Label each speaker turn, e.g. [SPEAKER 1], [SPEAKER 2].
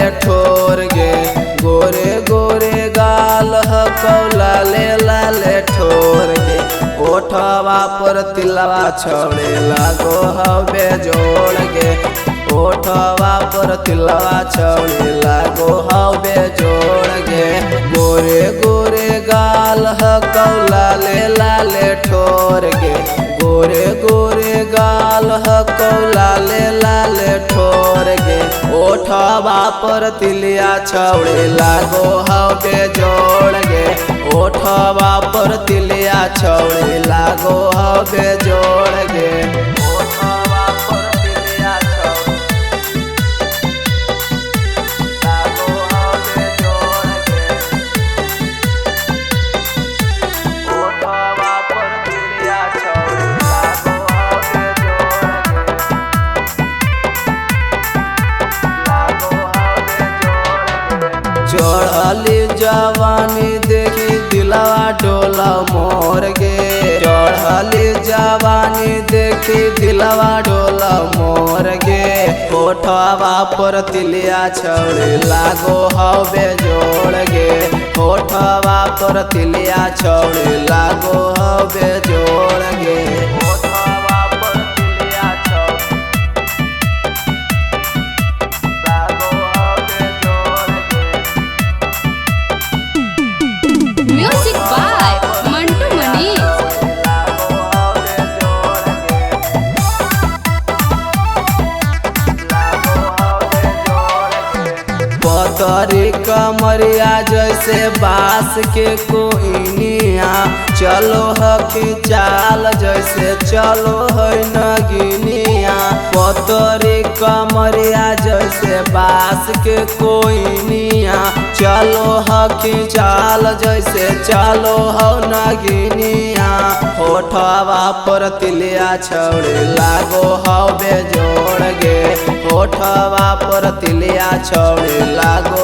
[SPEAKER 1] लाले ठोर गे, गोरे गोरे गाल हकौ लाले लाले ठोर गे। ओठवा पर तिलवा छौड़े लागो हवे जोड़ गे, ओठवा पर तिलवा छौड़े लागो हवे जोड़ गे। गोरे गोरे गाल हकौ लाले लाले ठोर गे, गोरे गोरे गाल हकौ लाले लाले ठोर गे। ओठवा पर तिलिया छौड़े लागो हवे जोड़ गे, ओठवा पर तिलिया छौड़े लागो हवे जोड़ गे। ओठवा पर तिलिया छौड़े लागो हवे जोड़ गे, ओठवा पर तिलिया छौड़े लागो हवे जोड़ गे। चढ़ली जवानी देखी दिलवा डोला मोर गे, चढ़ली जवानी देखी दिलवा डोला मोर गे। ओठवा पर तिलिया छौड़े लागो हवे जोड़ गे, ओठवा पर तिलिया छौड़े लागो हवे जोड़ गे। ओठवा पर तिलिया छौड़े लागो हवे जोड़ गे।
[SPEAKER 2] Music by Mantu Manish.
[SPEAKER 1] पतरी कमरिया जैसे बांस के कोइनिया, चलो हकी चाल जैसे चलो है नगिनिया। पतरी कमरिया जैसे बांस के कोइनिया, चलो हकी चाल जैसे चलो हो नगिनिया। होठवा पर तिलिया छौड़े लागो हवे जोड़ गे, होठवा पर तिलिया छौड़े लागो